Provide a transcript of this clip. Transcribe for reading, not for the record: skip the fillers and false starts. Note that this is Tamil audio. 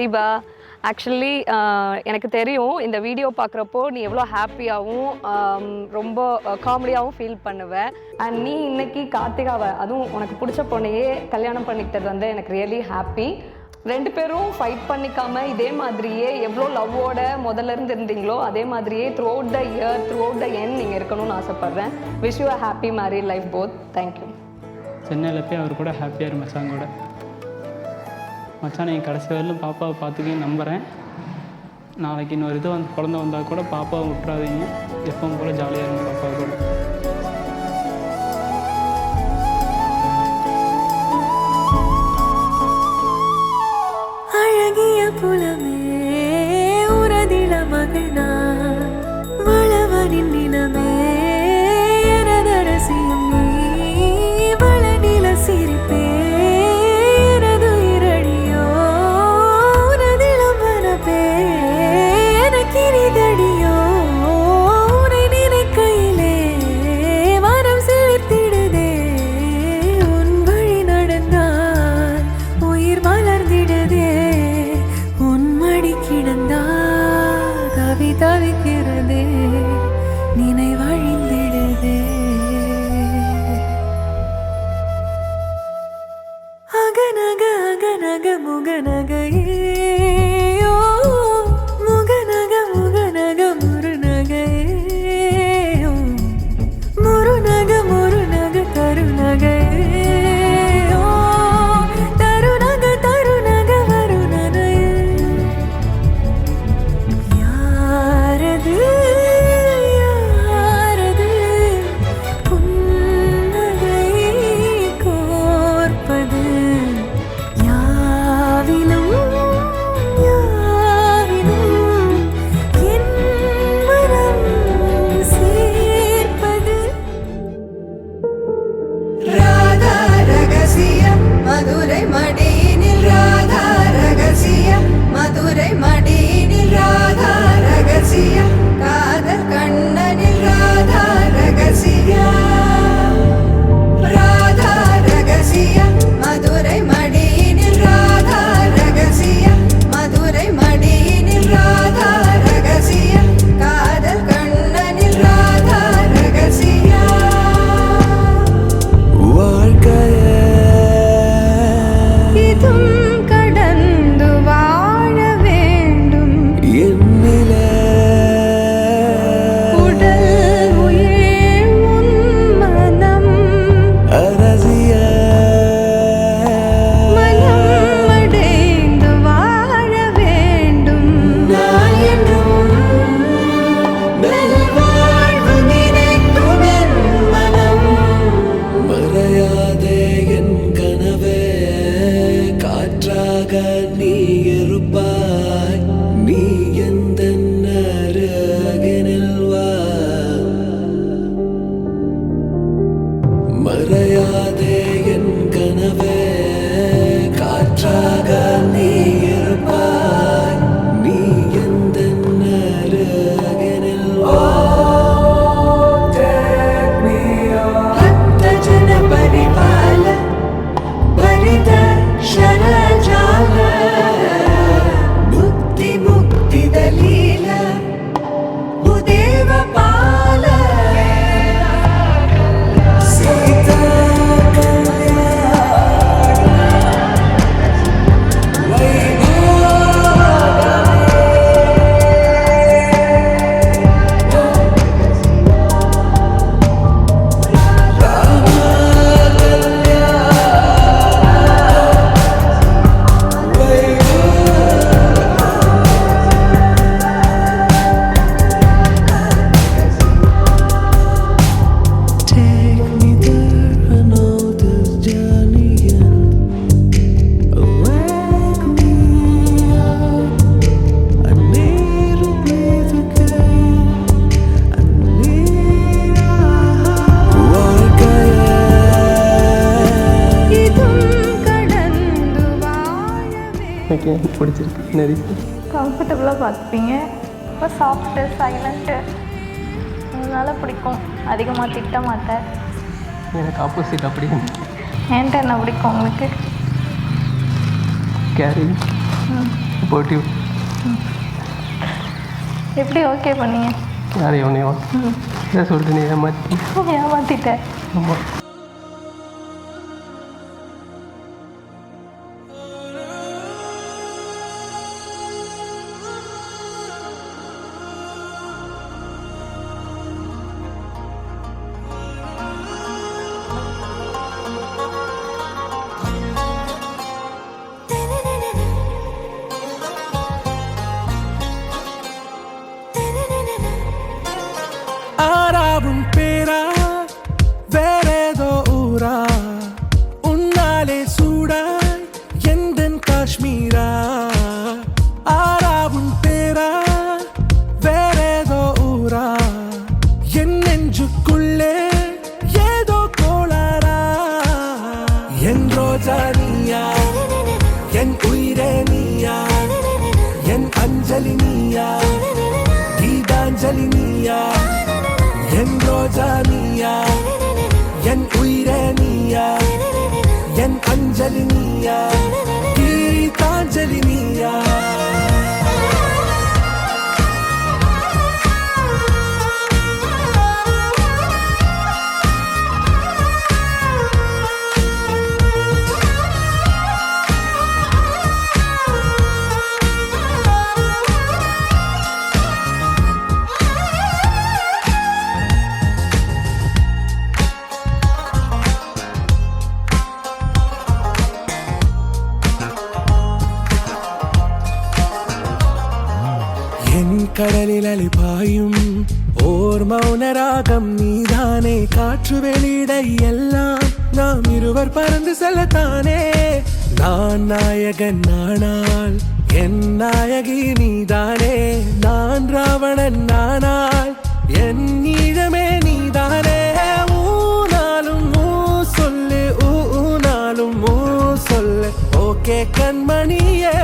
தீபா. ஆக்சுவலி எனக்கு தெரியும் இந்த வீடியோ பார்க்குறப்போ நீ எவ்வளோ ஹாப்பியாகவும் ரொம்ப காமெடியாகவும் ஃபீல் பண்ணுவேன். அண்ட் நீ இன்னைக்கு கார்த்திகாவை, அதுவும் உனக்கு பிடிச்ச பொண்ணையே கல்யாணம் பண்ணிக்கிட்டது வந்து எனக்கு ரியலி ஹாப்பி. 2 பேரும் ஃபைட் பண்ணிக்காமல் இதே மாதிரியே எவ்வளோ லவ்வோட முதல்ல இருந்து இருந்தீங்களோ அதே மாதிரியே through out the year, through out the end நீங்கள் இருக்கணும்னு ஆசைப்பட்றேன். Wish you a happy married life both. Thank you. சென்னையில் போய் அவர் கூட ஹாப்பியாக இரு மச்சான் கூட. மச்சான் நீங்கள் கடைசி வரையிலும் பாப்பாவை பார்த்துக்கன்னு நம்புகிறேன். நாளைக்கு இன்னொரு இது வந்து குழந்தை வந்தால் கூட பாப்பாவை விட்டுறாதீங்க. எப்பவும் கூட ஜாலியாக இருங்க பாப்பாவை கூட. அழகிய புலமே உரதில மகனா வளவனின் நிலமே எனதரசியும் நீ வளநில சிரிப்பே எனது இரடியோ உனதிலம் வரப்பே எனக்கிரிதடியோ உனை நினைக்கையிலே மனம் சிலிர்த்திடுதே உன் வழி நடந்தால் உயிர் மலர்ந்திடுதே உன் மடி கிடந்தா தவி தவிக்கிறதே நினைவழிந்திடுதே அகநக அகநக முகநகையே முகநக முகநக முருநகையே முருநக முருநக தருநகையே தருநக தருநக வருணனையே யாரது யாரது புன்னகை கோர்ப்பது யாவிலும் யாவிலும் என் மனம் சேர்ப்பது ராதா ரகசியம் மதுரை மடியினில் ராதா ரகசியம் மதுரை மடியினில் ராதா ரகசியம் காதல் கண்ணனில் ராதா ரகசியம் ராதா ரகசியம் மதுரை மடியினில் ராதா ரகசியம் மதுரை மடியினில் ராதா ரகசியம் காதல் கண்ணனில் ராதா ரகசியம் இதும் கடந்து வாழ வேண்டும் உடல் உயிர் உன் மனம் மனம் அடைந்து வாழ வேண்டும் நான் என்றும் நல்வாழ்வு நினைக்கும் என் மனம் மறையாதே என் கனவே காற்றாக நீ இருப்பாய் நீ எந்த அருகினில் வா மறையாதே என் கனவே காற்றாக நீ இருப்பாய் நீ எந்த அருகினில் வா भक्त जन परिपाल भरित शरजाल मुक्ति मुक्ति दलील भूदेव पाल Sita Take me there, I know this journey ends. Wake me up, I need to breathe again. I need இதும் கடந்து வாழ எனக்கு பிடிச்சிருக்கு நிறைய. கம்ஃபர்டபுளாக பார்த்துப்பீங்க. ரொம்ப சாஃப்ட்டு சைலண்ட்டு, அதனால பிடிக்கும். அதிகமாக திட்ட மாட்டேன். எனக்கு ஆப்போசிட் அப்படி என்கிட்ட என்ன பிடிக்கும் உங்களுக்கு? Carry supportive. எப்படி ஓகே பண்ணீங்க? யார் எவனையோ இதை சொல்லிட்டு நீ ஏமாற்றி. ஏமாத்திட்டேன். ஆமாம். ஆறாவும் பேரா வேறேதோ ஊரா உன்னாலே சூடாய் எந்தன் காஷ்மீரா. ஆறாவும் பேரா வேறேதோ ஊரா என் நெஞ்சுக்குள்ளே ஏதோ கோளாரா. என் ரோஜா நீயா, என் உயிரே நீயா, என் அஞ்சலி நீயா, கீதாஞ்சலி நீயா. என் ரோஜா நீயா, என் உயிரே நீயா, என் அஞ்சலி நீயா, கீதாஞ்சலி நீயா. என் கடலில் அலிபாயும் ஓர் மௌனராகம் நீதானே. காற்று வெளியிட எல்லாம் நாம் இருவர் பறந்து செல்லத்தானே. நான் நாயகன் நானால் என் நாயகி நீதானே. நான் ராவணன் நானால் என் ஈழமே நீதானே. ஊனாலும் ஊ சொல்லு, ஊனாலும் ஊ சொல்லு. ஓகே கண்மணியே.